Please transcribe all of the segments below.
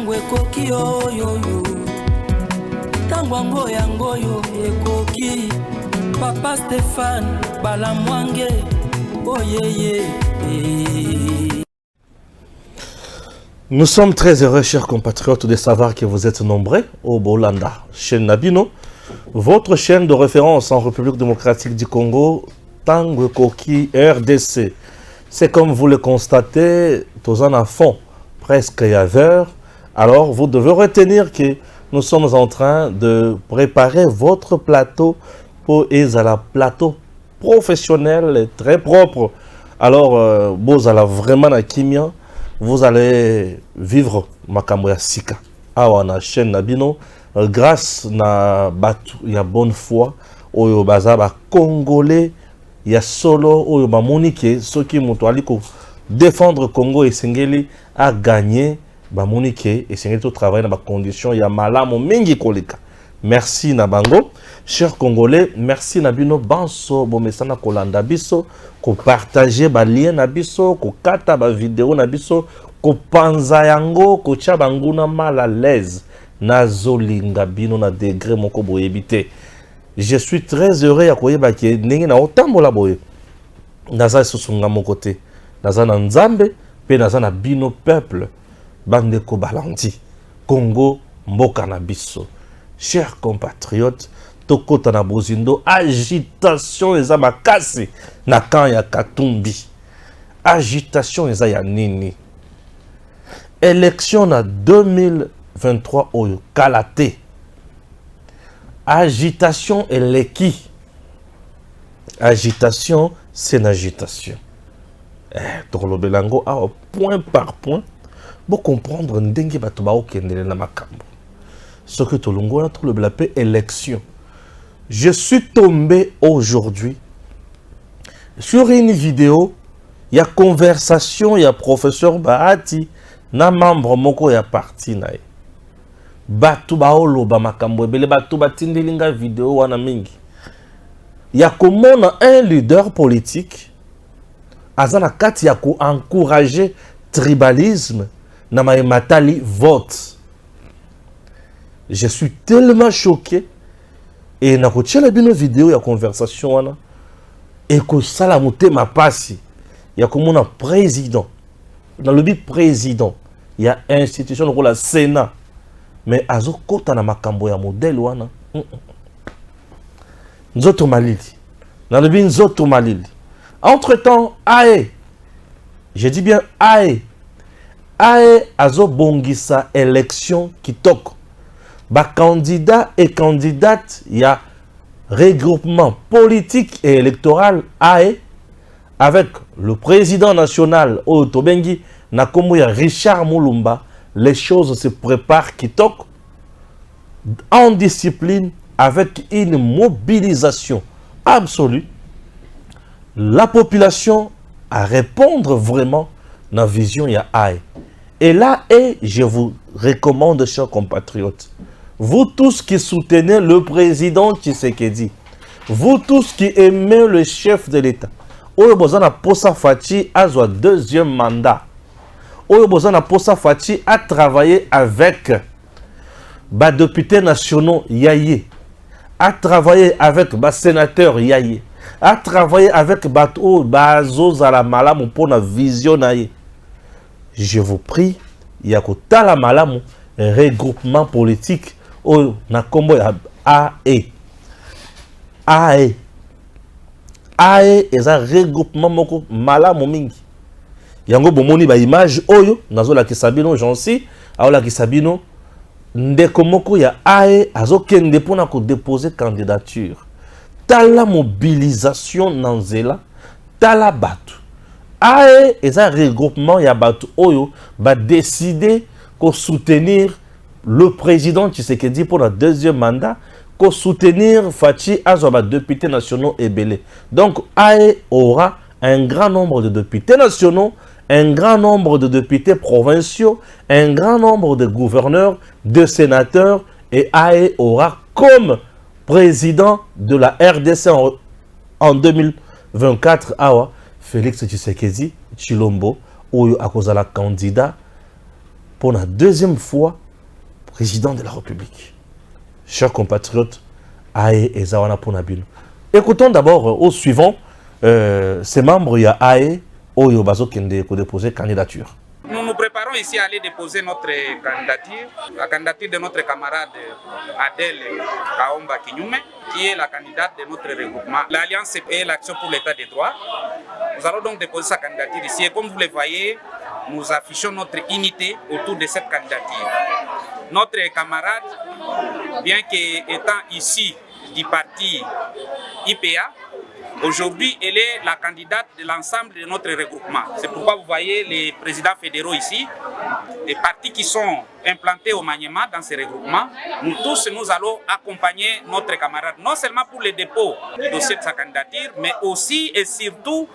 tango ekoki oyoyo tango yango yo ekoki Papa Stéphane Balamwange oyeye. Nous sommes très heureux, chers compatriotes, de savoir que vous êtes nombreux au Bolanda, chaîne Nabino, votre chaîne de référence en République démocratique du Congo, Tango Koki RDC. C'est comme vous le constatez, tous en à fond, presque à l'heure. Alors, vous devez retenir que nous sommes en train de préparer votre plateau pour un plateau professionnel et très propre. Alors, vous allez vraiment à Kimia, vous allez vivre Makamboya Sika. Awa na chaîne Nabino, grâce na batu ya bonne foi, oyo baza ba Congolais, ya solo oyo ba monike, ceux qui mutuali ko défendre Congo et Sengeli a gagné ba monike et Sengeli to travailler dans ba conditions ya malamu mingi kolika. Merci na bango, chers Congolais, merci Nabino banso bomesana kolanda biso, ko partager ba lien na biso, ko kata ba vidéo na biso, ko panza yango, ko tia banguna mal à l'aise, na zolinga bino na degré moko boyebite. Je suis très heureux ya koyeba ke ndenge na otambola boye. Naza susunga moko te. Naza na Nzambe pe naza na bino peuple bande ko balandi. Congo mboka na biso. Chers compatriotes, tokota na bozindo, agitation eza makasi na kan ya Katumbi. Agitation eza ya nini? Élection na 2023 oyo kalate. Agitation et l'équi. Agitation, c'est une agitation. Tokolo belango a point par point pour comprendre ndenge bato ba okendele na makambo. Ce que Tolongo a tout le appelé élection. Je suis tombé aujourd'hui sur une vidéo, il y a conversation, il y a professeur Bahati, na membre moko ya parti na ye. Batu baolo ba makambo ebele batu batindelinga vidéo wana mingi. Ya komona un leader politique azana kati ya ko encourager tribalisme na matali vote. Je suis tellement choqué et na ko tshela bino vidéo ya conversation wana et ko sala motema pasi ya komona président dans le but président il y a institution ko la Sénat mais azo kota na makambo ya modèle wana nzoto malili na le bin nzoto malili entre temps ae je dis bien ae azo bongisa élection kitoko ba candidat et candidate il y a regroupement politique et électoral ae avec le président national Otobengi Nakomo ya Richard Mulumba. Les choses se préparent kitoko en discipline avec une mobilisation absolue. La population à répondre vraiment dans la vision ya aïe. Et là, je vous recommande, chers compatriotes, vous tous qui soutenez le président Tshisekedi, vous tous qui aimez le chef de l'État, Oyo Bozana Posa Fati a son deuxième mandat. Oyo Bozana Posa Fati a travaillé avec les députés nationaux Yaye, a travaillé avec les sénateurs Yaye, a travaillé avec les Bazo Zalamalamu pour la vision Yaye. Je vous prie, il y a la malamu regroupement politique au Nakombo AE. AE est un regroupement moko malamu mingi. Yango bomoni ba image oyo nazo la kisabino jonsi aola kisabino ndeko moko ya AE azokende pona ko déposer candidature. Tala mobilisation nanzela tala batu. AE est un regroupement ya batu oyo ba décider ko soutenir le président Tshisekedi pour le deuxième mandat, ko soutenir Fachi Azoba députés nationaux et Belé. Donc AE aura un grand nombre de députés nationaux, un grand nombre de députés provinciaux, un grand nombre de gouverneurs, de sénateurs, et AE aura comme président de la RDC en 2024 awa Félix Tshisekedi Tshilombo, oyo akozala candidat pour la deuxième fois président de la République. Chers compatriotes, Ae et Zawana Ponabino. Écoutons d'abord au suivant ces membres, il y a Ae, Oyo Bazo Kende pour déposer candidature. Nous nous préparons ici à aller déposer notre candidature, la candidature de notre camarade Adèle Kaomba Kinyume, qui est la candidate de notre regroupement. L'Alliance et l'Action pour l'État des droits. Nous allons donc déposer sa candidature ici et comme vous le voyez, nous affichons notre unité autour de cette candidature. Notre camarade, bien qu'étant ici du parti IPA, aujourd'hui, elle est la candidate de l'ensemble de notre regroupement. C'est pourquoi vous voyez les présidents fédéraux ici, les partis qui sont implantés au Maniema dans ces regroupements. Nous tous, nous allons accompagner notre camarade, non seulement pour le dépôt du dossier de sa candidature, mais aussi et surtout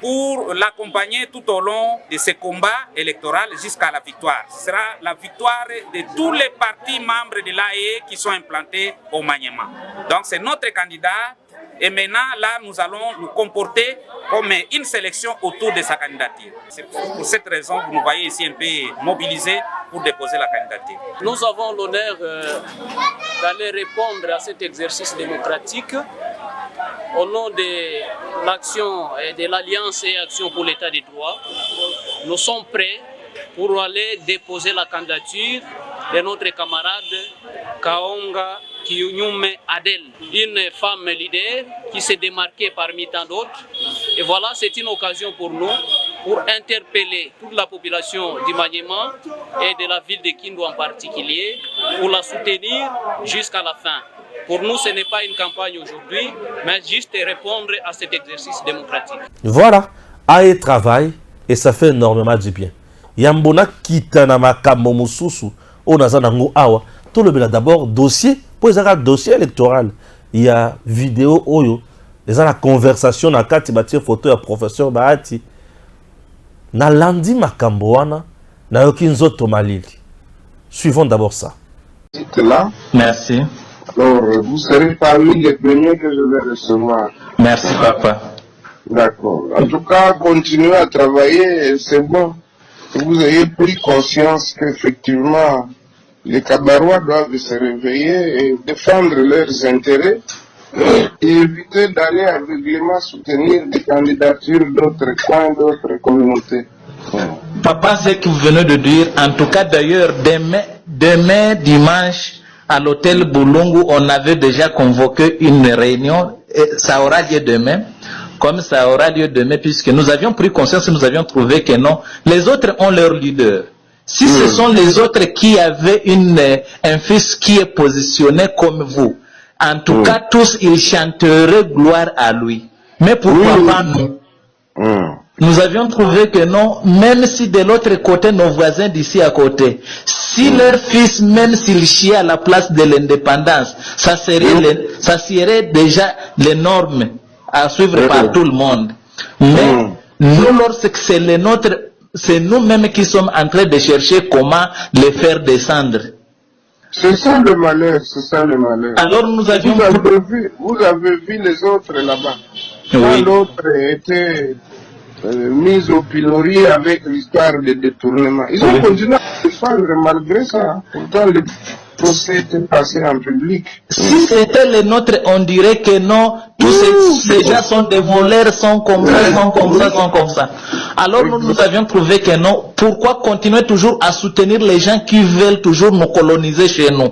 pour l'accompagner tout au long de ce combat électoral jusqu'à la victoire. Ce sera la victoire de tous les partis membres de l'AE qui sont implantés au Maniema. Donc c'est notre candidat. Et maintenant, là, nous allons nous comporter comme une sélection autour de sa candidature. C'est pour cette raison que vous nous voyez ici un peu mobilisés pour déposer la candidature. Nous avons l'honneur d'aller répondre à cet exercice démocratique au nom de l'action et de l'Alliance et Action pour l'État des droits. Nous sommes prêts pour aller déposer la candidature de notre camarade Kaonga Kinyume Adel, une femme leader qui s'est démarquée parmi tant d'autres. Et voilà, c'est une occasion pour nous pour interpeller toute la population du Maniema et de la ville de Kindu en particulier pour la soutenir jusqu'à la fin. Pour nous, ce n'est pas une campagne aujourd'hui, mais juste répondre à cet exercice démocratique. Voilà, Ae travaille et ça fait énormément du bien. Yambona kitana makambo mususu onazana ngo awa tout le bela d'abord dossier pour les dossier électoral. Il y a vidéo oyo les la conversation na kati batie photo ya professeur Bahati na landi makambo wana na yokinzo tomalili. Suivons d'abord ça. Là. Merci. Alors, vous serez parmi les premiers que je vais recevoir. Merci, papa. D'accord. En tout cas, continuez à travailler, c'est bon. Vous ayez pris conscience qu'effectivement, les Kabarois doivent se réveiller et défendre leurs intérêts et éviter d'aller aveuglément soutenir des candidatures d'autres coins, d'autres communautés. Papa, ce que vous venez de dire, en tout cas d'ailleurs, demain dimanche, à l'hôtel Boulungu, on avait déjà convoqué une réunion, et ça aura lieu demain, comme ça aura lieu demain, puisque nous avions pris conscience, nous avions trouvé que non, les autres ont leur leader. Si ce sont les autres qui avaient un fils qui est positionné comme vous, en tout cas tous ils chanteraient gloire à lui. Mais pourquoi pas nous? Nous avions trouvé que non, même si de l'autre côté, nos voisins d'ici à côté, si leur fils, même s'il chiait à la place de l'indépendance, ça serait déjà les normes à suivre par tout le monde. Mais nous, lorsque c'est les nôtres, c'est nous-mêmes qui sommes en train de chercher comment les faire descendre. C'est ça le malheur, c'est ça le malheur. Alors nous avions... Vous avez vu les autres là-bas. Oui. L'autre était mis au pilori avec l'histoire de détournement. Ils ont continué à défendre malgré ça. Pourtant, le procès était passé en public. Si c'était les nôtres, on dirait que non, tous ces gens sont des voleurs, sont comme ça, sont comme ça, sont comme ça. Alors nous avions trouvé que non. Pourquoi continuer toujours à soutenir les gens qui veulent toujours nous coloniser chez nous?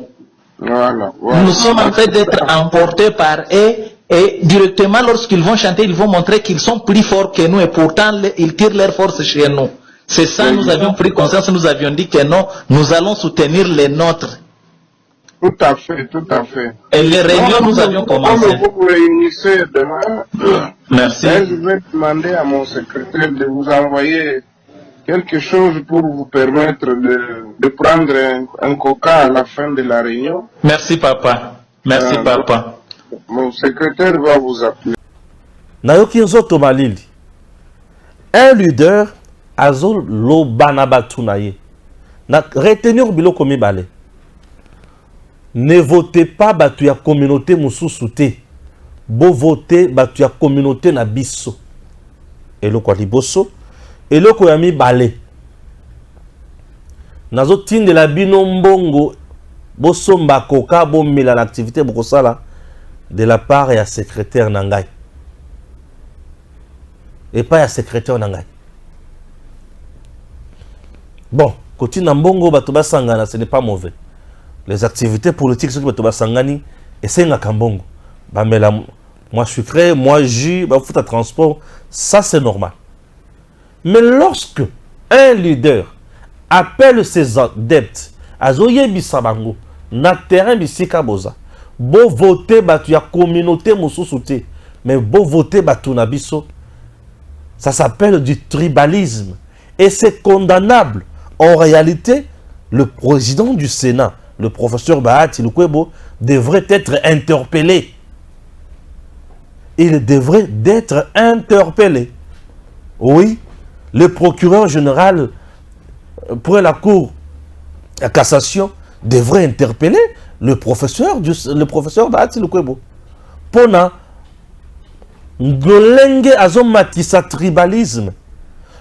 Voilà. Nous sommes en train d'être emportés par eux. Et directement, lorsqu'ils vont chanter, ils vont montrer qu'ils sont plus forts que nous et pourtant, ils tirent leur force chez nous. C'est ça, nous avions pris conscience, nous avions dit que non, nous allons soutenir les nôtres. Tout à fait, tout à fait. Et les réunions, nous avions commencé. Comme vous vous réunissez demain, merci. Je vais demander à mon secrétaire de vous envoyer quelque chose pour vous permettre de prendre un coca à la fin de la réunion. Merci, papa. Merci, papa. Mon secrétaire va vous appeler. Nayoki Nzoto Malili. Un leader, Azol Lo Banabatunaye. Retenir Biloko Mibale. Ne votez pas batu ya communauté Moussoussouté. Bo votez batu ya communauté na biso. Eloko Liboso. Eloko Yami Bale. nazo tindela bino mbongo bosomba koka bomela l'activité bokosala de la part ya secrétaire nangai et pas ya secrétaire nangai. Bon, côté Nambongo, Batoba Sangana, ce n'est pas mauvais. Les activités politiques, ceux qui Batoba Sangani, et c'est un Kambongo. Bah, mais là, moi sucré, moi jus, bah, foot à transport, ça c'est normal. Mais lorsque un leader appelle ses adeptes à Zoye Bissabango, na terrain Bissika Boza, beau voter, bah, tu as communauté Moussoussouté, mais beau voter, bah, tu n'abisso, ça s'appelle du tribalisme. Et c'est condamnable. En réalité, le président du Sénat, le professeur Bahati Lukwebo, devrait être interpellé. Il devrait être interpellé. Oui, le procureur général pour la Cour de cassation devrait interpeller le professeur Bahati Lukwebo. Pona, Ngolenge azomatisa tribalisme.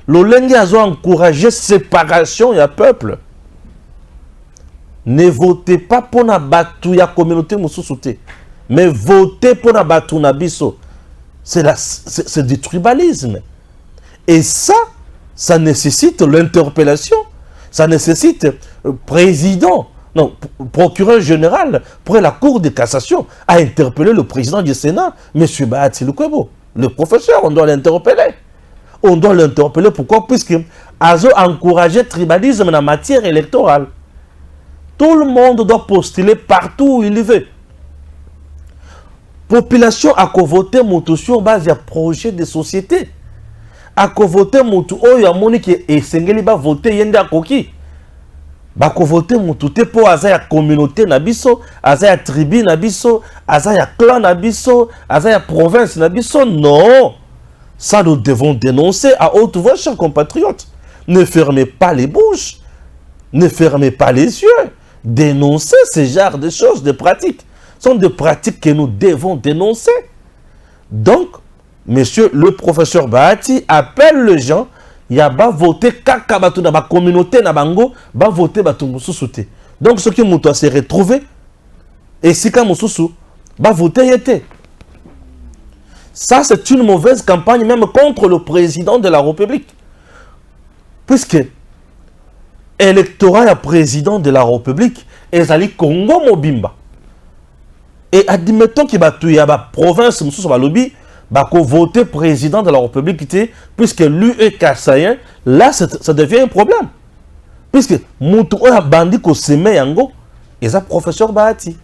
L'Olenge a encouragé séparation et peuple. Ne votez pas pour la batou ya communauté moussoussouté, mais votez pour la batou nabiso. C'est du tribalisme. Et ça nécessite l'interpellation. Ça nécessite président, non, procureur général pour la Cour de cassation à interpeller le président du Sénat, M. Bahati Lukwebo. Le professeur, on doit l'interpeller. On doit l'interpeller. Pourquoi? Puisque Azo a encouragé le tribalisme en matière électorale. Tout le monde doit postuler partout où il veut. Population a voté Moutou sur base de projet de société. A voté Moutou, oh, il y a Monique et Sengeli va voter Yenda Koki. Ba voter Moutou, te pour Azaya communauté Nabiso, Azaya tribu Nabiso, Azaya clan Nabiso, Azaya province Nabiso. Non! Ça, nous devons dénoncer à haute voix, chers compatriotes. Ne fermez pas les bouches. Ne fermez pas les yeux. Dénoncez ce genre de choses, de pratiques. Ce sont des pratiques que nous devons dénoncer. Donc, monsieur le professeur Bahati appelle les gens. Il y a pas voté kaka batou dans la communauté na bango, ba voter batou moussoussouté. Donc, ceux qui moutou se retrouver, et si ka moussoussou, ba voter yété. Ça, c'est une mauvaise campagne, même contre le président de la République. Puisque l'électorat président de la République est allé Congo Mobimba. Et admettons qu'il y a la province, va voter président de la République, puisque lui est Kassayen, là, ça devient un problème. Puisque Moutou a bandit ko seme yango, et ça, professeur Bahati.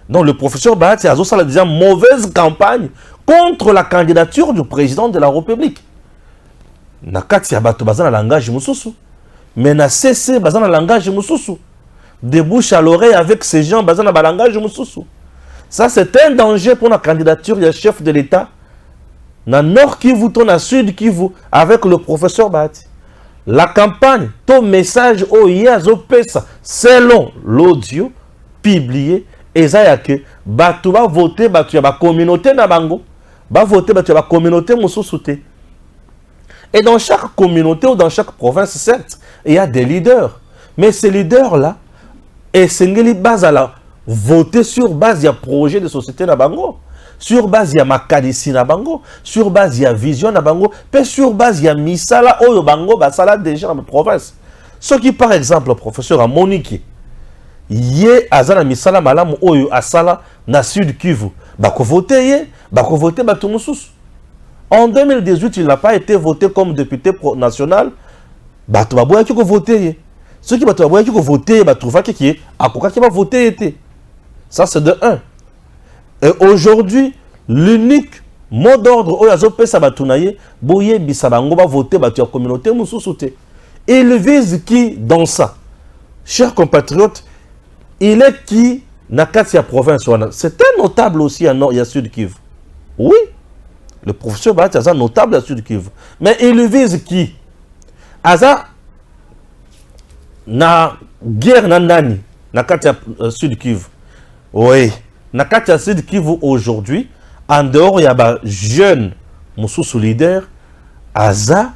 Donc, le professeur Bahati a dit une mauvaise campagne contre la candidature du président de la République. Nakati abato bazana langage mususu. Mais na cessé bazana langage mususu. De bouche à l'oreille avec ces gens bazana langage mususu. Ça c'est un danger pour la candidature du chef de l'État. Na Nord Kivu, na Sud Kivu avec le professeur Bahati. La campagne, ton message au Yazo Pesa selon l'audio publié et ça que batu va voter batu ya ba communauté na bango. Va voter la communauté moussoussouté. Et dans chaque communauté ou dans chaque province, certes, il y a des leaders. Mais ces leaders-là, et c'est une base à la voter sur base de projet de société na bango, sur base de makadisi na bango, sur base de vision na bango, puis sur base de misala oyo bango basala déjà dans la province. Ce qui par exemple le professeur a Monique, yé azana misala malamu oyo asala na Sud Kivu, bako voter yé, bako voter bato mususu. En 2018, il n'a pas été voté comme député national. Bato baboya ki ko voter yé. Ceux qui bato baboya ki ko voter, bato va ki akoka ki va voter été. Ça c'est de 1. Et aujourd'hui, l'unique mot d'ordre oyo azopesa bato na yé, boye bisabango ba voter bato ya communauté mususu te. Il vise qui dans ça? Chers compatriotes, il est qui na kati ya province wana? C'est un notable aussi à Nord et à Sud Kivu. Oui, le professeur Bahati est notable à Sud Kivu. Mais il vise qui? Aza na guerre na nani na kati ya Sud Kivu. Oui, na kati ya Sud Kivu aujourd'hui, en dehors il y a ba jeune mususu leader Aza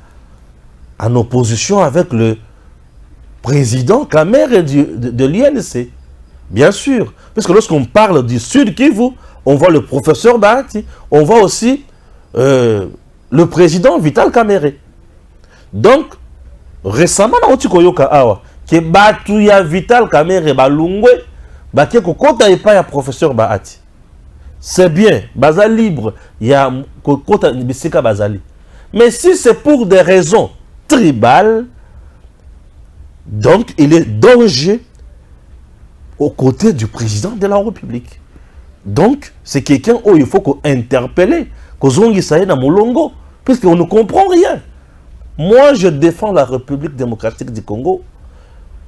en opposition avec le président Kamere de l'INC. Bien sûr. Parce que lorsqu'on parle du Sud Kivu, on voit le professeur Bahati, on voit aussi le président Vital Kamerhe. Donc, récemment, on a que Batouya Vital Kamerhe Balungwe, Baké Kokota et pas ya professeur Bahati. C'est bien, Baza libre, il y a Kokota Bisika Bazali. Mais si c'est pour des raisons tribales, donc il est danger aux côtés du président de la République. Donc, c'est quelqu'un où il faut qu'on interpelle, qu'on zongisaye na molongo, puisqu'on ne comprend rien. Moi, je défends la République démocratique du Congo.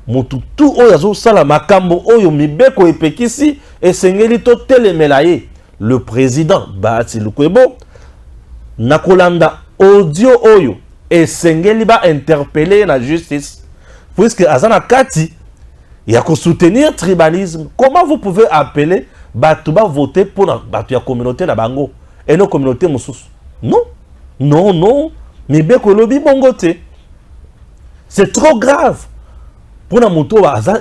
Motutu oyazo sala makambo oyo mibeko epekisi esengeli to telemelaye. Le président Bahati Lukwebo nakolanda audio oyo esengeli ba interpeller la justice, puisque azana kati il y a qu'à soutenir le tribalisme. Comment vous pouvez appeler Batouba voter pour la communauté de Bango et nos communautés moussous? Non, non, non. Mais bien que lobby bongote. C'est trop grave. Pour la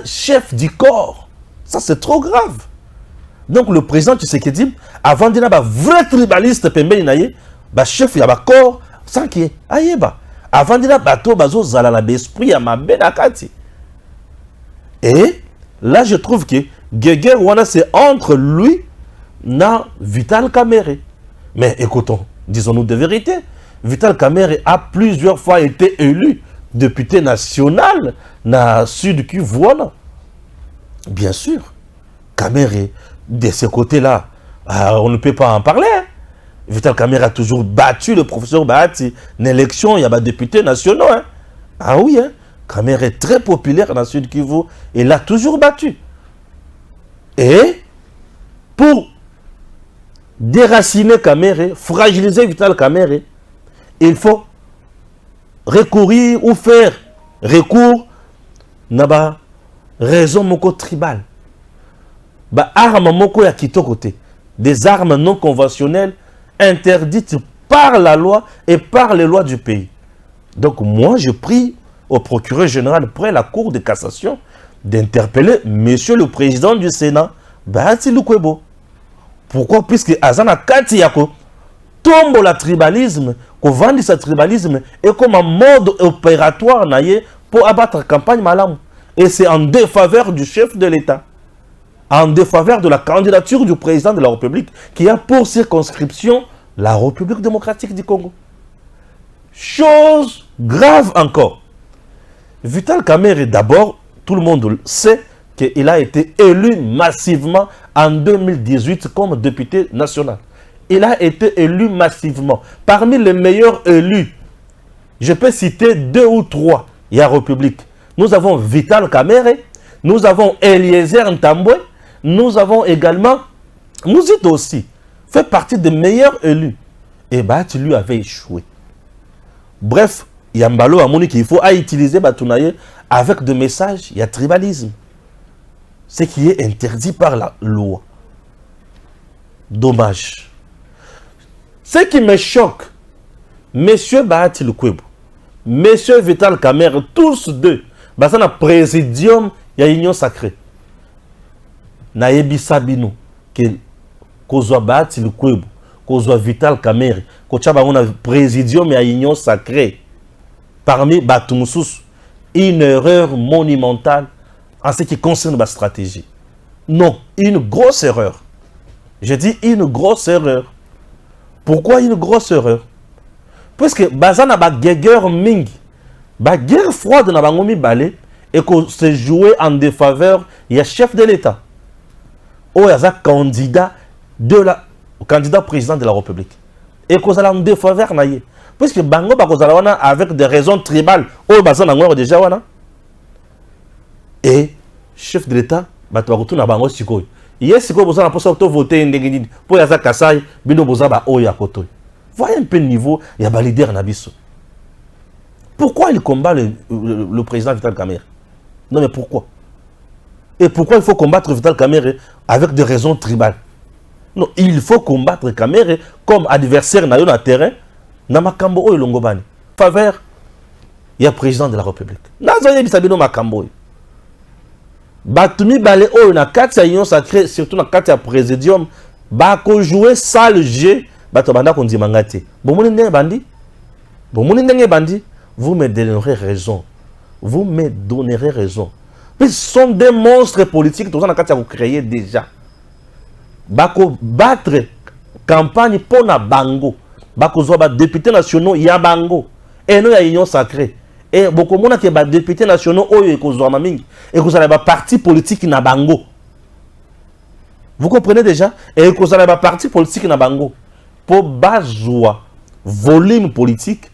chef du corps. Ça, c'est trop grave. Donc, le président Tshisekedi, avant de dire vrai tribaliste, chef de corps, sans qu'il y ait. Avant de dire bateau, bazo, zala l'esprit, à ma benakati. Et là, je trouve que Guéguer Wana, c'est entre lui et Vital Kamerhe. Mais écoutons, disons-nous de vérité. Vital Kamerhe a plusieurs fois été élu député national dans le Sud Kivu. Bien sûr, Kamerhe, de ce côté-là, on ne peut pas en parler. Vital Kamerhe a toujours battu le professeur Bahati. Dans l'élection, il y a des députés nationaux. Hein. Ah oui, hein. Kamerhe est très populaire dans le Sud Kivu. Il l'a toujours battu. Et pour déraciner Kamerhe, fragiliser Vital Kamerhe, il faut recourir ou faire recours à raison moko tribale. Armes moko ya kito côté. Des armes non conventionnelles interdites par la loi et par les lois du pays. Donc moi je prie au procureur général près la Cour de cassation d'interpeller Monsieur le Président du Sénat, Bahati Lukwebo. Pourquoi? Puisque Azana Kati Yako tombe le tribalisme, qu'on vende ce tribalisme et comme un mode opératoire pour abattre la campagne malam. Et c'est en défaveur du chef de l'État, en défaveur de la candidature du président de la République qui a pour circonscription la République démocratique du Congo. Chose grave encore. Vital Kamerhe, d'abord, tout le monde sait qu'il a été élu massivement en 2018 comme député national. Il a été élu massivement. Parmi les meilleurs élus, je peux citer 2 ou 3, il y a République. Nous avons Vital Kamerhe, nous avons Eliezer Ntambwe, nous avons également Mouzito aussi, fait partie des meilleurs élus. Et Bahati lui avait échoué. Bref, il y a Mbalo Amoni qu'il faut utiliser Batounaye avec des messages, il y a tribalisme. Ce qui est interdit par la loi. Dommage. Ce qui me choque, Monsieur Bahati Lukwebo, Monsieur Vital Kamerhe, tous deux, dans le présidium, il y a union sacrée. Nayebi Sabino, que Kozwa Bahati Lukwebo, Kozwa Vital Kamerhe, Kochaba on a présidium, il y a union sacrée. Parmi Batumoussous, une erreur monumentale en ce qui concerne la stratégie. Non, une grosse erreur. Je dis une grosse erreur. Pourquoi une grosse erreur? Parce que Bazana ba guerre mingi, ba guerre froide na bangomi balé et que se jouer en défaveur, il y a chef de l'État. Ou il y a candidat candidat président de la République. Et que ça en défaveur naïe. Parce que bango ba kozala avec des raisons tribales, ou bazana ngoro déjà wana. Et chef de l'État ba to retourna bango sikoy. Yes, si vous avez voté pour les Kasai, vous avez voyez un peu le niveau, il y a un leader Nabiso. Pourquoi il combat le président Vital Kamerhe? Non, mais pourquoi? Et pourquoi il faut combattre Vital Kamerhe avec des raisons tribales? Non, il faut combattre Kamerhe comme adversaire dans le terrain. Namakambo o ilongobani. Faveur il y a président de la République. Nazoye bisabino makambo. Batumi bale oyo na kati ya union sacrée, surtout na kati ya présidium, bako jouer sale jeu, bato banda kondima ngati. Bomoni ndenge bandi? Bomoni ndenge bandi? Vous me donnerez raison. Vous me donnerez raison. Mais ce sont des monstres politiques, tout ça na kati ya ko créer déjà. Bako battre campagne pour na bango. Bako zo ba députés nationaux ya bango. Et non ya union sacrée. Et beaucoup de gens qui sont députés nationaux et qui sont des partis politiques na bango. Vous comprenez déjà? Et qui sont des partis politiques na bango. Pour bazoua, volume politique,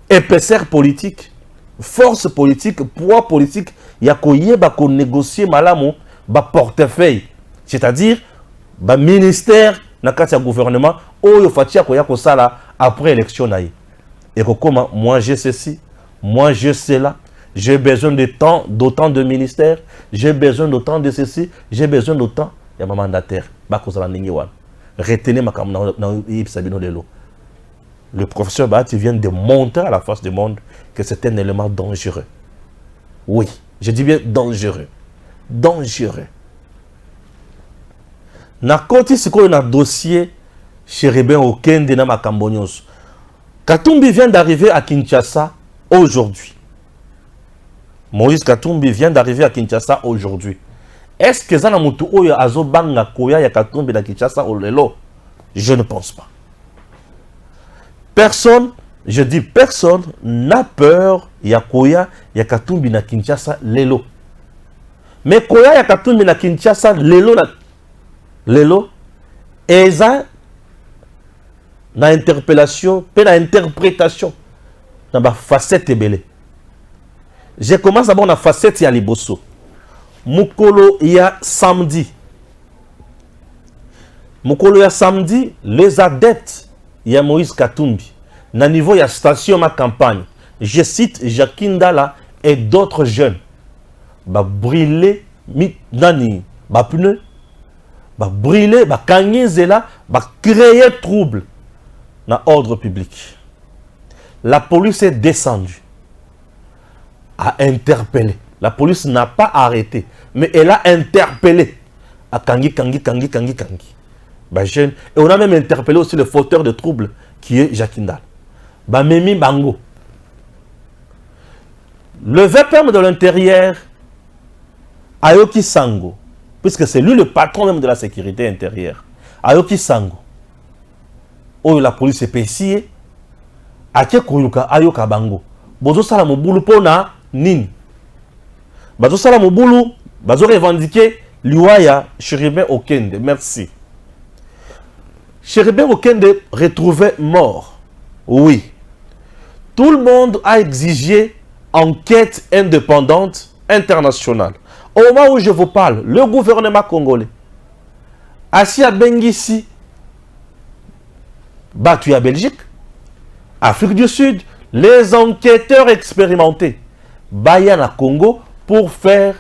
épaisseur politique, force politique, poids politique, il y a qu'on négocier malamu, ba portefeuille. C'est-à-dire, ba ministère na kati ya gouvernement, ou fatia ko yako sala après élection naïe. Et comment moi j'ai ceci. Moi, je sais là, j'ai besoin de temps, d'autant de ministères, j'ai besoin d'autant de ceci, j'ai besoin d'autant. Il y a ma mandataire. Retenez ma caméra. Le professeur Bahati vient de montrer à la face du monde que c'est un élément dangereux. Oui, je dis bien dangereux. Dangereux. Na koti siko na dossier Chéribin Okende na Makambonyos. Katumbi vient d'arriver à Kinshasa. Aujourd'hui, Moïse Katumbi vient d'arriver à Kinshasa aujourd'hui. Est-ce que Zana Moutou Oya Azobanga Koya ya Katumbi na Kinshasa au lelo? Je ne pense pas. Personne, je dis personne, n'a peur ya Koya ya Katumbi na Kinshasa lelo. Mais Koya ya Katumbi na Kinshasa lelo, eza na interpellation, pe na interprétation. Dans la facette belé. J'ai commencé à voir la facette ya liboso. Mukolo ya samedi. Mukolo ya samedi, les adeptes ya Moïse Katumbi. Na niveau ya station ma campagne. Je cite Jacques Ndala et d'autres jeunes. Ba brûler nani, ba pneu, ba brûler, ba kangezela, ba créer trouble dans l'ordre public. La police est descendue, a interpellé. La police n'a pas arrêté, mais elle a interpellé. À Kangi. Bah, jeune. Et on a même interpellé aussi le fauteur de troubles qui est Jacques Ndala. Bah, Memi Bango. Le VPM de l'intérieur, Ayoki Sango, puisque c'est lui le patron même de la sécurité intérieure. Ayoki Sango. Oh, la police est payée. Ake koyuka ayoka bango. Bozo sala mobulu pona nini. Bazo sala mobulu, bazo revendiquer liwaya Chéribin Okende. Merci. Chéribin Okende retrouvé mort. Oui. Tout le monde a exigé enquête indépendante internationale. Au moment où je vous parle, le gouvernement congolais, assis à Bengisi, battu à Belgique, Afrique du Sud, les enquêteurs expérimentés, Bayana Congo, pour faire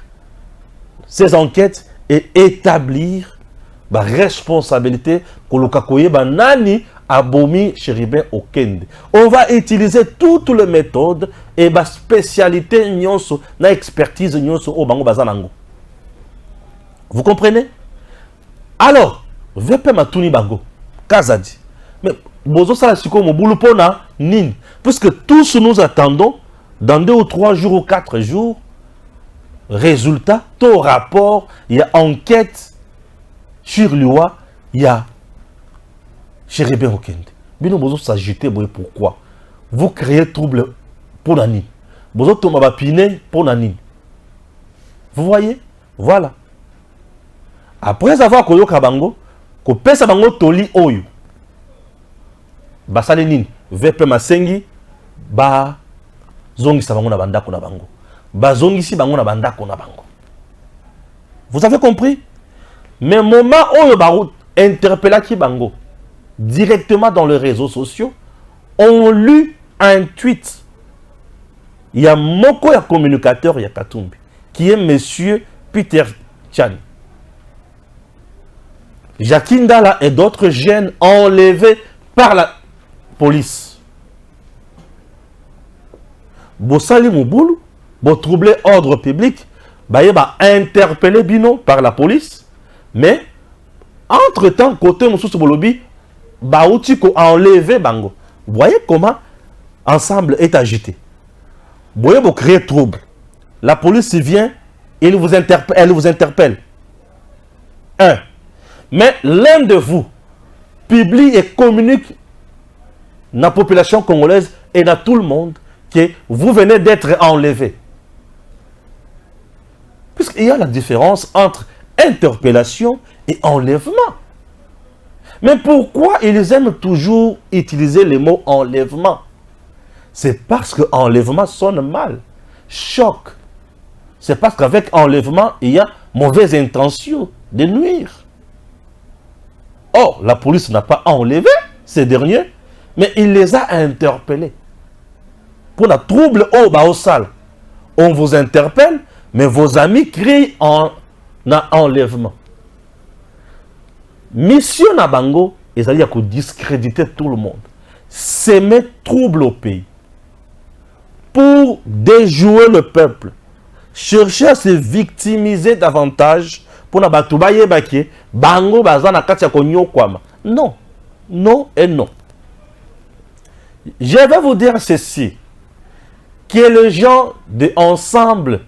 ces enquêtes et établir la responsabilité que le Nani Abomi Chéribin Okende. On va utiliser toutes les méthodes et la spécialité nyonso, la expertise nyonso au Bango Bazanango. Vous comprenez? Alors, VP Matuni Bango, Kazadi. Mais Bozo Salasiko Moboulou Pona, Nin. Puisque tous nous attendons, dans 2 ou 3 jours ou 4 jours, résultat, tout rapport, il y a enquête sur l'UA, il y a Chéribin Okende. Bino Bozo s'agiter, pourquoi? Vous créez trouble pour Nani. Bozo Tomaba Piné pour Nani. Vous voyez? Voilà. Après avoir Koyo Kabango, ko pesa bango toli oyo. Basale nini? VP Masengi, ba zongi sa bango na bandako na bango. Ba zongi si bango na bandako na bango. Vous avez compris? Mais moment oyo ba interpella ki bango directement dans les réseaux sociaux, ont lu un tweet. Il y a moko ya communicateur ya Katumbi qui est monsieur Peter Chan. Jacques Ndala et d'autres jeunes enlevés par la police. Bossali Mouboulou, bo troubler ordre public, baye ba interpellé bino par la police, mais entre-temps, côté Moussous Bolobi, ba outi ko enlever bango. Vous voyez comment ensemble est agité. Vous voyez, vous créez trouble. La police vient, elle vous interpelle. Un. Mais l'un de vous publie et communique dans la population congolaise et dans tout le monde que vous venez d'être enlevé. Puisqu'il y a la différence entre interpellation et enlèvement. Mais pourquoi ils aiment toujours utiliser le mot enlèvement? C'est parce que enlèvement sonne mal, choc. C'est parce qu'avec enlèvement, il y a mauvaise intention de nuire. Or, la police n'a pas enlevé ces derniers, mais il les a interpellés. Pour la trouble au Baosal, on vous interpelle, mais vos amis crient en enlèvement. Mission Nabango, c'est-à-dire qu'on discréditer tout le monde. S'aimer trouble au pays. Pour déjouer le peuple. Chercher à se victimiser davantage pour n'abatoubaye baké, bango bazana katia konyo kwama. Non, non et non. Je vais vous dire ceci, que les gens de ensemble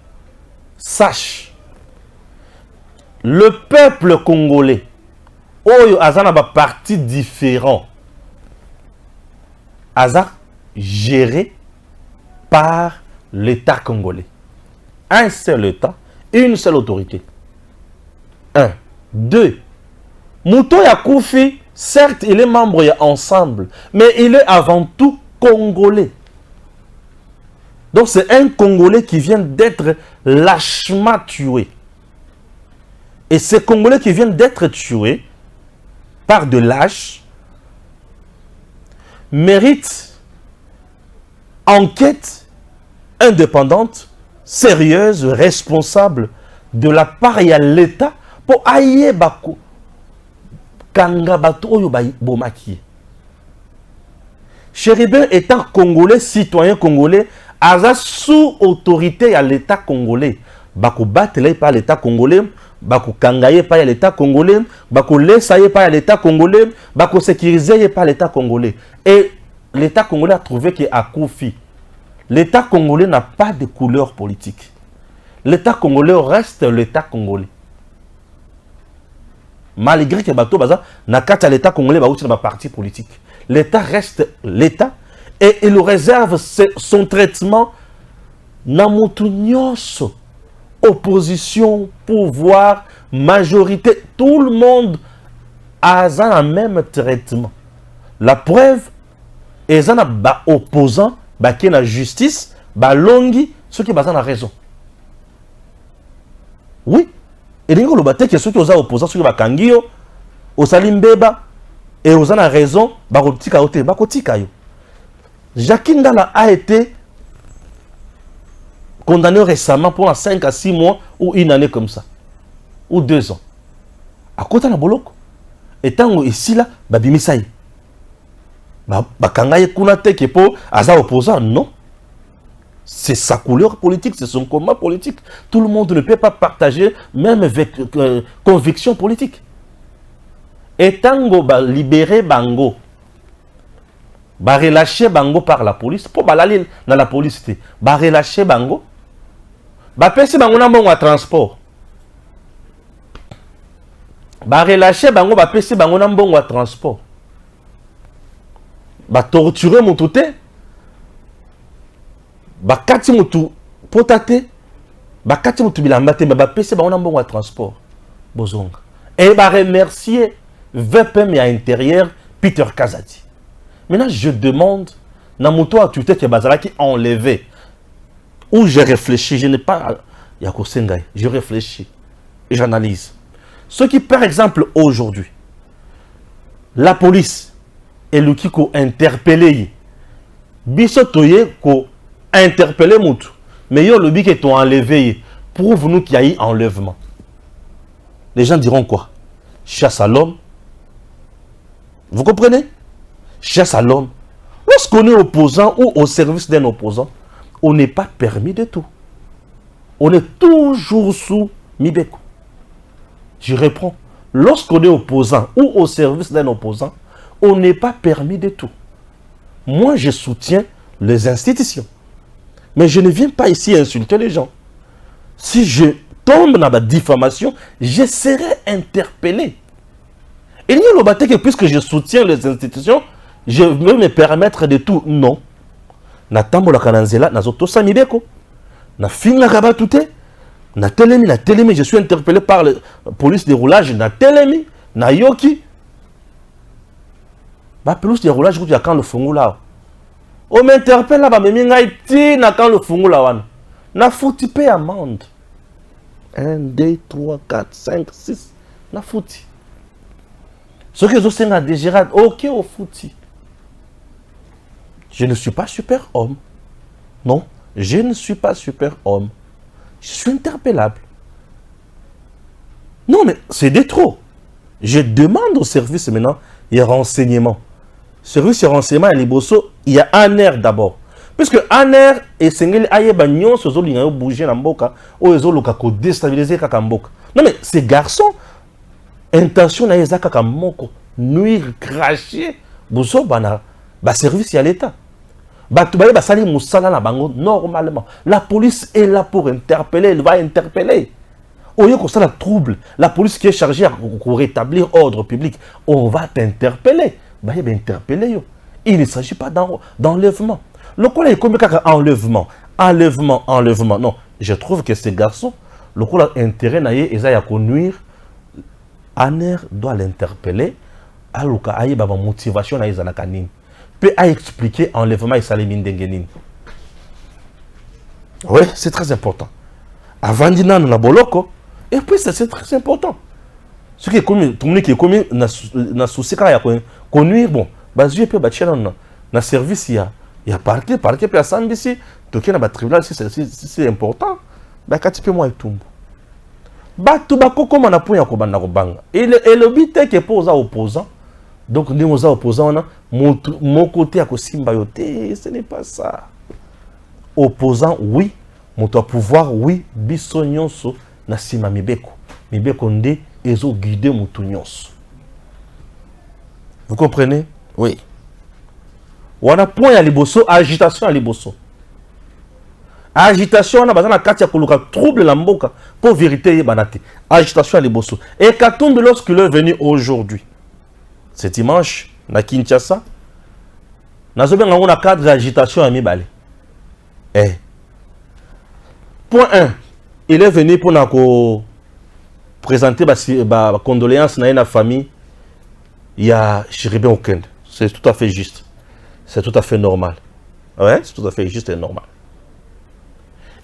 sachent, le peuple congolais, oyo azana ba parti différent, aza géré par l'État congolais. Un seul État, une seule autorité. 1. 2. Mouto Yakoufi, certes, il est membre ensemble, mais il est avant tout congolais. Donc c'est un Congolais qui vient d'être lâchement tué. Et ces Congolais qui viennent d'être tués par de lâches méritent enquête indépendante, sérieuse, responsable de la part de l'État pour aïe bako kanga bato oyo bomaki. Chéribin étant congolais, citoyen congolais, aza sous autorité à l'État congolais. Bako batele par l'État congolais, bako kangaye par l'État congolais, bako lesaye par l'État congolais, bako sécuriser par l'État congolais. Et l'État congolais a trouvé qu'à Koufi, l'État congolais n'a pas de couleur politique. L'État congolais reste l'État congolais. Malgré que bato baza na kata l'État congolais ba outi na parti politique, l'État reste l'État et il réserve son traitement na mutu nyonso, opposition, pouvoir, majorité, tout le monde a un même traitement. La preuve est na ba opposant ba qui na justice, ba longi ceux qui baza na raison. Oui. Et les gens qui sont opposants, ceux qui sont kangio, au salimbeba, et aux a raison, barotika ote, bakotika yo. Jacques Ndala a été condamné récemment pour 5 à 6 mois ou une année comme ça, ou 2 ans. À côté de Boloko, et tant ici là, babimisaï, bakangaye kunate qui pour aza opposant, non. C'est sa couleur politique, c'est son combat politique. Tout le monde ne peut pas partager, même avec conviction politique. Et tango ba libérer bango, ba relâcher bango par la police, pour balaler dans la police, ba relâcher bango, ba pesi bango na mbongo à transport. Ba relâcher bango, ba pesi bango na mbongo à transport. Ba torturer mon touté. Bakati mutu potate, bakati mutu bilambate, ba pese ba on a bon transport. Bozonga. Et ba remercier VPM à intérieur Peter Kazadi. Maintenant je demande na mutu a tuté que bazala qui enlevé. Où j'ai réfléchi, je n'ai pas yako sengai, je réfléchis et j'analyse. Ce qui par exemple aujourd'hui la police et le qui ko interpellé biso toye ko interpeller Moutou. Mais yo le but qui t'ont enlevé, prouve-nous qu'il y a eu enlèvement. Les gens diront quoi? Chasse à l'homme. Vous comprenez? Chasse à l'homme. Lorsqu'on est opposant ou au service d'un opposant, on n'est pas permis de tout. On est toujours sous Mibeko. Je reprends. Lorsqu'on est opposant ou au service d'un opposant, on n'est pas permis de tout. Moi, je soutiens les institutions. Mais je ne viens pas ici insulter les gens. Si je tombe dans la diffamation, je serai interpellé. Il n'y a pas que puisque je soutiens les institutions, je veux me permettre de tout. Non. Na tambola kananzela na zoto samibeko. Na finga kabatute. Na telemi, je suis interpellé par la police de roulage. Na telemi, na yoki. Ba police de roulage où tu as quand le fungu là. On m'interpelle là, mais minga iti na quand le fungu là wan. Na fouti paye amende. 1, 2, 3, 4, 5, 6. Na fouti. Ce que je sais à Dégérade, ok au fouti. Je ne suis pas super homme. Non, je ne suis pas super homme. Je suis interpellable. Non, mais c'est de trop. Je demande au service maintenant, il y a renseignement. Service et renseignement et les bossos, il y a un air d'abord. Puisque un air et Sengeli Ayeba Nyon, ce zoli n'a bougé dans Mboka, ou les autres ont déstabilisé Kakamboka. Non, mais ces garçons, intention na ezaka kamoko, nuire, cracher, bosso bana, ba service à l'État. Batoubaye basali moussala na bango normalement. La police est là pour interpeller, elle va interpeller. Au lieu que ça la trouble, la police qui est chargée pour rétablir ordre public, on va t'interpeller. Bah il va interpeller yo. Il ne s'agit pas d'enlèvement. Le coup là il comme enlèvement. Non, je trouve que ces garçons, le coup là intérêt naie ezaya ko nuire. Aner doit l'interpeller. Aluka aye baba motivation na ezana kanini. Peut expliquer enlèvement et salimine dengenin. Oui, c'est très important. Avant d'ina na boloko, et puis c'est très important. Ce qui est commun, tout le monde qui est commun na souci quand il y a connuire bon, basu peut battre na service il y a parquet peut assemble ici, toquer na tribunal si c'est important, ba kati pe moi etumbu. Batu bakoko mana point ya kobanda kobanga. Et le but est que pour ça opposant. Donc nous aux opposants mon côté à Kosimba yote, ce n'est pas ça. Opposant oui, mon pouvoir oui, biso nyonso na sima mibeko. Mibeko nde ezo guider mutu nyonso. Vous comprenez? Oui. Wana point ya liboso, agitation ya liboso. Agitation na bazana kati ya koluka trouble la mboka pour vérité banate. Agitation à liboso. Et Katumbi lorsqu'il est venu aujourd'hui, ce dimanche, na Kinshasa, nazobe ngango na cadre d'agitation à Mibale. Point 1, il est venu pour présenter ba condoléances na la famille. Il y a Chiribé Okende. C'est tout à fait juste. C'est tout à fait normal. Ouais, c'est tout à fait juste et normal.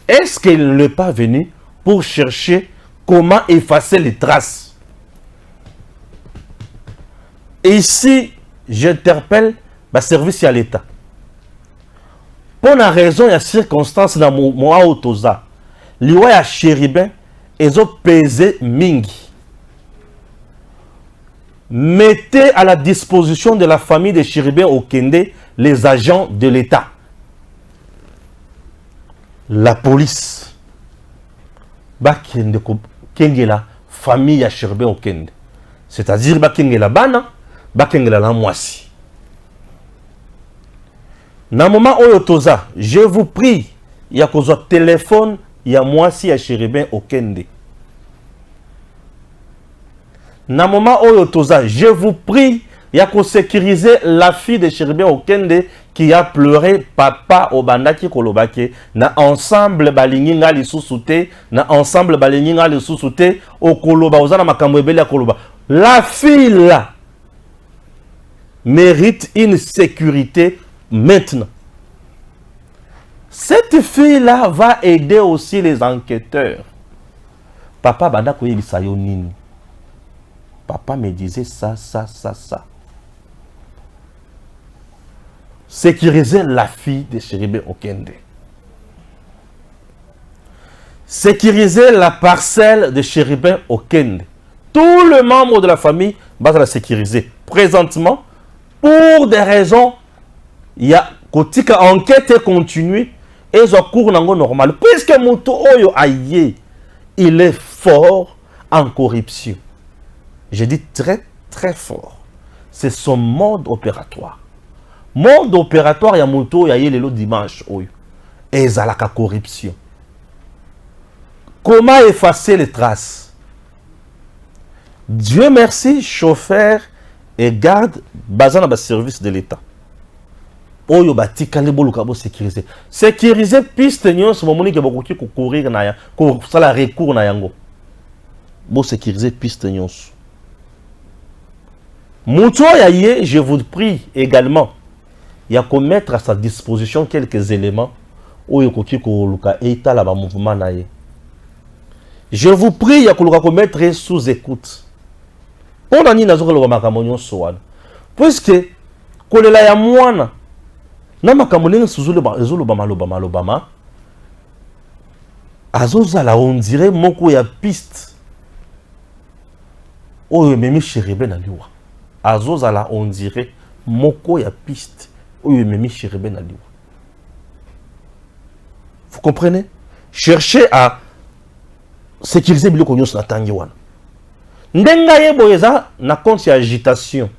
Est-ce qu'il n'est pas venu pour chercher comment effacer les traces? Et ici, j'interpelle le service à l'État. Pour la raison et la circonstance dans mon autoza, l'Iwa ya Chéribin, ils ont pesé mingi. Mettez à la disposition de la famille de Chéribin Okende les agents de l'État. La police. Bakende Kengela, famille ya Chéribin Okende. C'est-à-dire Bakengela Bana. Bakengela la moisi. Na moment oyotoza, je vous prie, il y a qu'au téléphone, il y a moisi à Chéribin Okende. Na moment oyotoza, je vous prie, il y a qu'au sécuriser la fille de Chéribin Okende qui a pleuré papa obandaki kolobake na ensemble balingi ngali susute na ensemble balingi ngali susute okoloba ozana makambo ebele koloba. La fille là mérite une sécurité maintenant. Cette fille-là va aider aussi les enquêteurs. Papa banda koyebisa yo nini. Papa me disait ça. Sécuriser la fille de Chéribin Okende. Sécuriser la parcelle de Chéribin Okende. Tout le membre de la famille va la sécuriser. Présentement, pour des raisons, il y a une enquête continue. et zo cours nango normal puisque moto oyo aye il est fort en corruption. Je dis très très fort. C'est son mode opératoire. Mode opératoire ya moto ya ye lelo dimanche oyo ezalaka corruption. Comment effacer les traces? Dieu merci, chauffeur et garde basé dans le service de l'État. Oyo batikale boluka bo sécuriser. Sécuriser piste nyonso momoni ke bokoki ko courir na ya, ko sala recours na yango. Bo sécuriser piste nyonso. Muto ya ye, je vous prie également, il y a qu'on mettre à sa disposition quelques éléments oyo koki ko luka eta la ba mouvement na ye. Je vous prie, il y a qu'on mettre sous écoute. On a ni nazo lo makambo nyonso wana. Puisque kolela ya mwana na makambo ninga suzulu ba ezolo ba malobama azozala on dirait moko ya piste oyo memi chéribe na liwa. Azozala on dirait moko ya piste oyo memi chéribe na liwa. Vous comprenez? Cherchez à sécuriser biloko nyonso na tangi wana. Ndenga ye boyeza na compte ya agitation.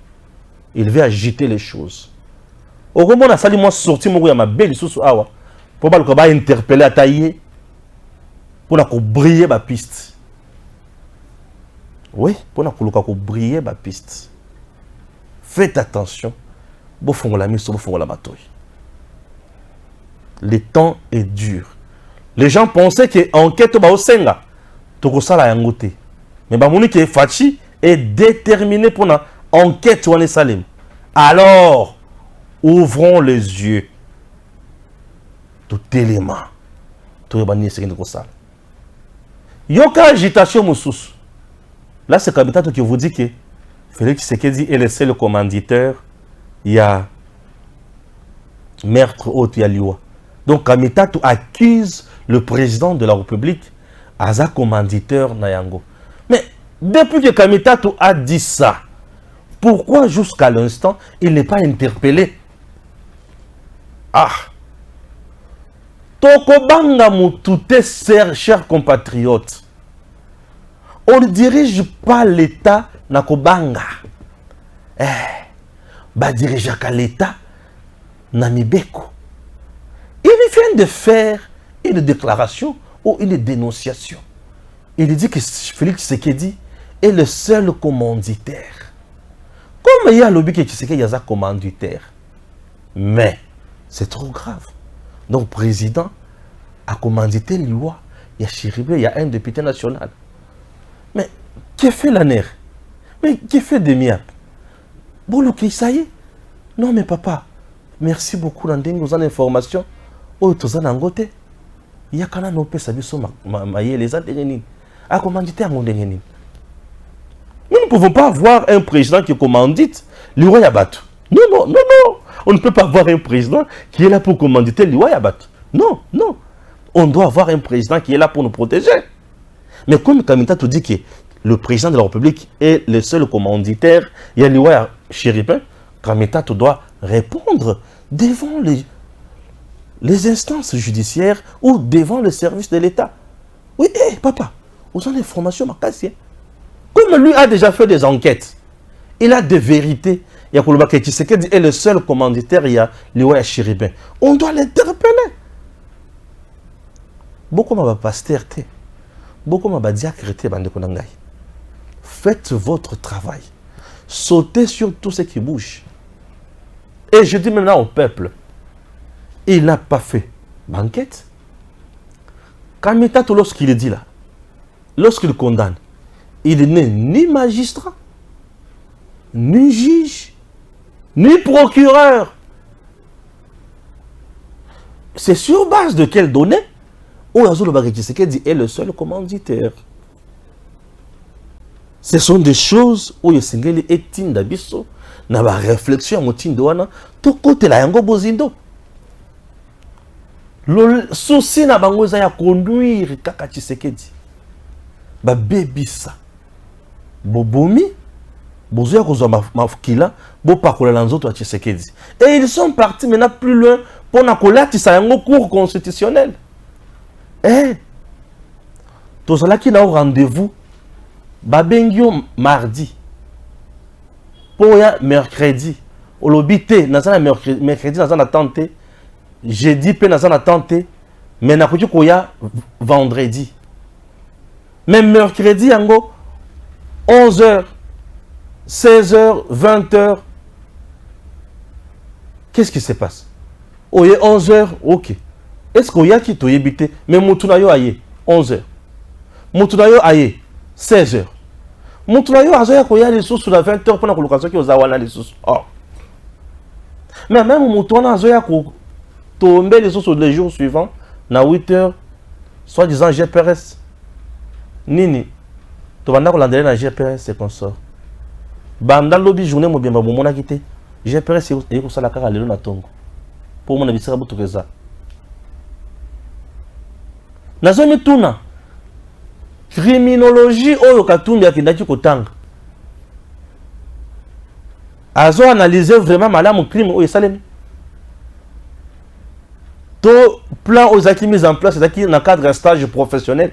Il veut agiter les choses. Au moment où sali moi sorti moko ya mabeli susu awa pour pas ba interpeller ataye pour na ko briller ba piste. Oui, pour na ko briller ba piste. Faites attention. Bo fongola miso bo fongola matoy. Le temps est dur. Les gens pensaient que enquête ba osenga to sala yango te. Mais ba moni ke Fachi est déterminé pour na enquête wana salem. Alors ouvrons les yeux. Tout élément. Tout bani c'est comme ça. Yoka agitation mususu. Là c'est Kamita qui vous dit que Félix Tshisekedi est le seul commanditeur. Il y a meurtre au Tialiwa. Donc Kamita accuse le président de la République as un commanditeur Nayango. Mais depuis que Kamita a dit ça, pourquoi jusqu'à l'instant il n'est pas interpellé? Ah, Tokobanga Moutouté, chers compatriotes, on ne dirige pas l'État Nakobanga. Bah dirige l'État Namibeko. Il vient de faire une déclaration ou une dénonciation. Il dit que Félix Tshisekedi est le seul commanditaire. Comme il y a lobby qui Tshisekedi y a un commanditaire. Mais c'est trop grave. Donc, le président a commandité l'IWA. Il y a Chiribé, il y a un député national. Mais, qui fait la nerf? Mais qui fait des miap? Bon, ok, ça y est. Non, mais papa, merci beaucoup pour l'information. Oh, tu as un il y a quand même un peu de choses les anténines. A commandité à mon déni. Nous ne pouvons pas avoir un président qui commandite l'Iwa Yabat. Non, non, non, non. On ne peut pas avoir un président qui est là pour commanditer l'Iwa Yabat. Non, non. On doit avoir un président qui est là pour nous protéger. Mais comme Kamita te dit que le président de la République est le seul commanditaire, il y a l'Iwa Chéripin, Kamita te doit répondre devant les instances judiciaires ou devant le service de l'État. Oui, hey, papa, vous avez l'information, ma casse. Comme lui a déjà fait des enquêtes, il a des vérités. Il y a Koulouba Tshisekedi est le seul commanditaire, il y a Liwa Chéribin. On doit l'interpeller. Beaucoup m'a pasteur, beaucoup m'a diacrété, bande konangai. Faites votre travail. Sautez sur tout ce qui bouge. Et je dis maintenant au peuple, il n'a pas fait banquette. Kamita, lorsqu'il dit là, lorsqu'il condamne, il n'est ni magistrat, ni juge, ni procureur. C'est sur base de quelles données Oazolo Tshisekedi est le seul commanditaire. Ce sont des choses où le Singeli est indabiso, n'a pas réflexion à Tindoana, tout côté la yango bozindo. Le souci n'a pas à conduire Kaka Tshisekedi. Ba bébisa. Bobomi, Bozoya kozwa mafukila, bo pakola na nzoto ya Tshisekedi. Et ils sont partis maintenant plus loin pour na kolatisa yango cour constitutionnel. Eh, tozalaki na rendez-vous babengio mardi. Pour ya mercredi. Olobité, nazana mercredi nazana tante, jeudi pe nazana tante, mais nakoki koya vendredi. Même mercredi yango 11h, 16h, 20h. Qu'est-ce qui se passe? Oye 11h, ok. Est-ce qu'il y a qui t'a habité? Mais Moutunayo aye 11h. Moutunayo aye 16h. Moutunayo azoya koya les sous sur la 20h pour la colocation qui aux awana les sous. Oh. Mais même Moutouana azoya ko tomber les sous sur les jours suivants na 8h, soi-disant GPRS. Nini. Tu vas lancer na GPRS c'est comme ça. Banda lobby journée mo bien ba mona kité. GPRS et ko sala kaka lelo na tongo. Pour mon abisira butukeza. Nazomi tuna criminologie oyo katumbi akindaki kotanga. Azo analyser vraiment malamu crime oyo salemi. To plan aux acquis mis en place c'est dans le cadre d'un stage professionnel.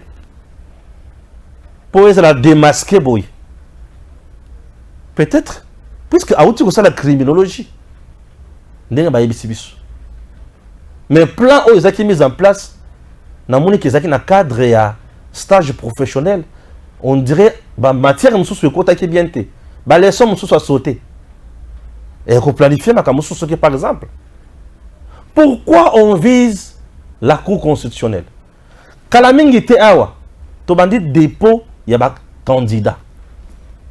Pour la démasquer boy. Peut-être puisque a outil ça la criminologie. Ndenga ba yebisibisu. Mais plan aux acquis mis en place na moni kezaki na cadre ya stage professionnel, on dirait ba matière mususu ekota ki bien te. Ba leçon mususu a sauté. Et qu'on planifie ma mususu par exemple. Pourquoi on vise la Cour constitutionnelle? Kalamingi te awa, to bandit dépôt, il y a ba candidat.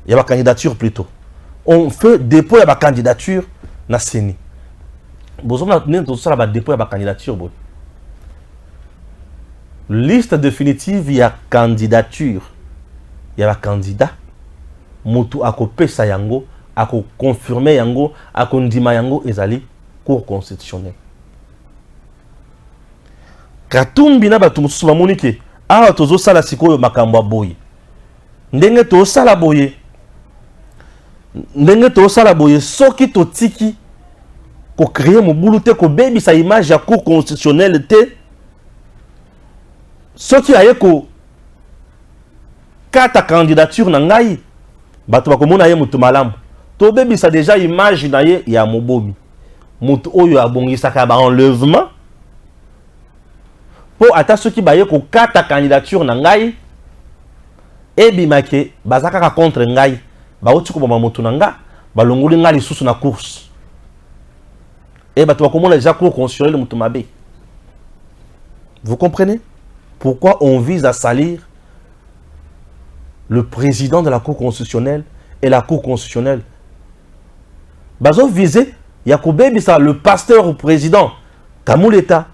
Il y a ba candidature plutôt. On fait dépôt, il y a ba candidature na Séni. Bozo na tout ça ba dépôt, il y a ba candidature bon. Liste définitive, il y a candidature. Il y a ba candidat. Mutu akopesa yango, ako confirmer yango, ako ndima yango ezali Cour constitutionnelle. Katumbi na batu mususu bamoni ke awa tozo sala sikoyo makambo boye. Ndenge to sala boye. Ndenge to sala boye soki to tiki ko créer mobulu te ko bebi sa image ya Cour constitutionnelle te. Soki aye ko kata candidature na ngai batu bakomona ye mutu malamu. To bebi sa déjà image na ye ya mobomi. Mutu oyo abongisaka ba enlèvement. Pour ata ceux qui baye ko kata candidature na ngai e bimake bazaka contre ngai ba oti ko ba motu na nga ba longoli ngali susu na course et ba to komona déjà Cour constitutionnelle mutu mabe. Vous comprenez pourquoi on vise à salir le président de la Cour constitutionnelle et la Cour constitutionnelle? Bazo viser Yakoube bisa le pasteur ou président Kamuleta.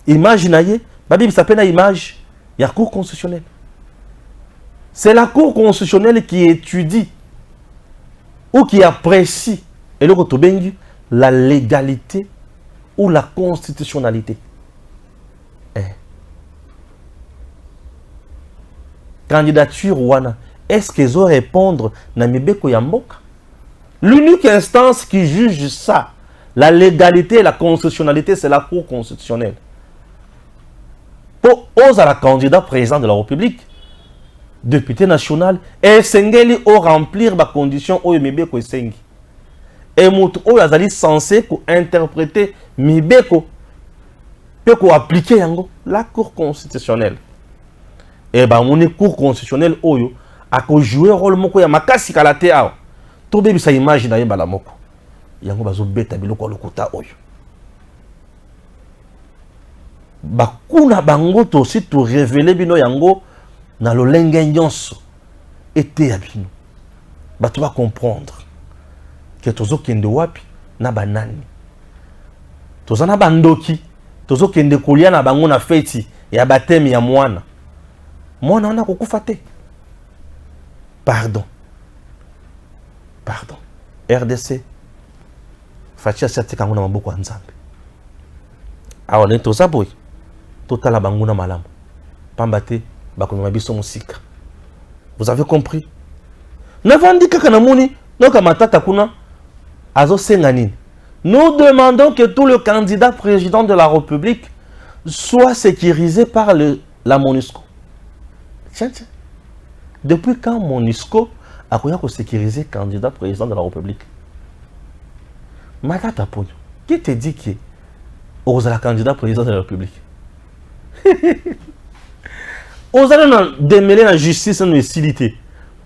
Imaginez, Babi ça peine image, il y a Cour constitutionnelle. C'est la Cour constitutionnelle qui étudie ou qui apprécie et le rotobengi la légalité ou la constitutionnalité. Candidature wana, est-ce qu'ils vont répondre na mibeko ya mboka? L'unique instance qui juge ça, la légalité et la constitutionnalité, c'est la Cour constitutionnelle. Pour oser la candidat président de la République, député national, et sengeli au remplir ma condition au mibeko esengi. Et mutu o azali censé ko interpréter mibeko pe ko appliquer yango la Cour constitutionnelle. Et ben mon Cour constitutionnelle oyo a ko jouer rôle moko ya makasi kalate awo. To bebi sa image na yeba la moko. Yango bazo beta biloko lokuta oyo. Bakuna bango to si to révéler bino yango na lolenge nyonso ete ya bino. Bato ba comprendre que tozo kende wapi na banani. Toza na bandoki, tozo kende kolia na bango na feti ya batemi ya mwana. Mwana wana kokufa te. Pardon. Pardon. RDC. Fatia sati kanguna maboko nzambe. Awa ne toza boy. Totala banguna malamu. Pambate bakoma biso musika. Vous avez compris? Navandi kaka na moni noka matata kuna azo senga nini. Nous demandons que tout le candidat président de la République soit sécurisé par la MONUSCO. Tiens. Depuis quand MONUSCO a sécurisé le candidat président de la République? Matata Pogno, qui te dit que vous êtes le candidat président de la République? Vous allez démêler la justice et la facilité.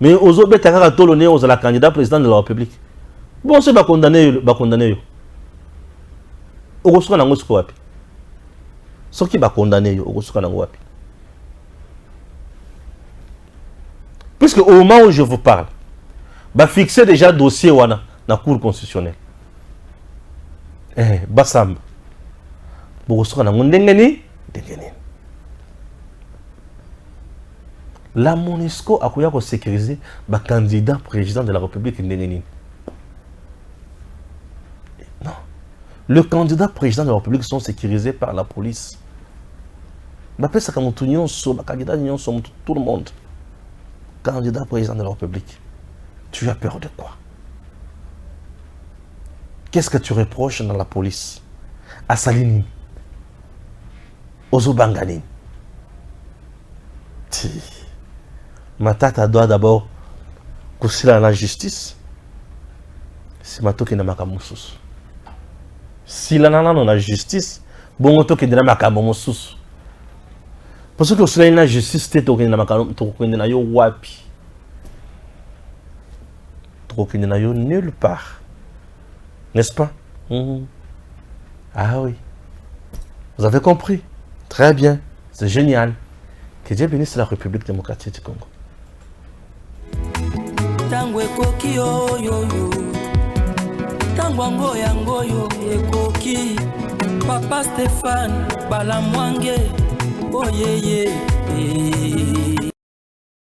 Mais vous avez le candidat président de la République. Bon, c'est pas condamné. Vous avez condamné. Ce qui va condamner, puisque au moment où je vous parle, va fixer déjà dossier dans la Cour constitutionnelle. Bassam. La MONUSCO a sécurisé le candidat président de la République. Non. Le candidat président de la République sont sécurisés par la police. Tout le monde. Candidat président de la République. Tu as peur de quoi? Qu'est-ce que tu reproches dans la police? À Salini, Ozobangani. Matata doit d'abord coucher dans la justice. C'est Mato qui n'a pas de si la nana dans la justice, bon auto qui n'a pas de parce que cela la justice, c'est tout qui n'a pas de wapi. Trop qui n'a nulle part. N'est-ce pas? Ah oui. Vous avez compris? Très bien. C'est génial. Que Dieu bénisse la République démocratique du Congo. Tango ekoki oyo tango ngoyo ekoki Papa Stéphane Balamwange oyeye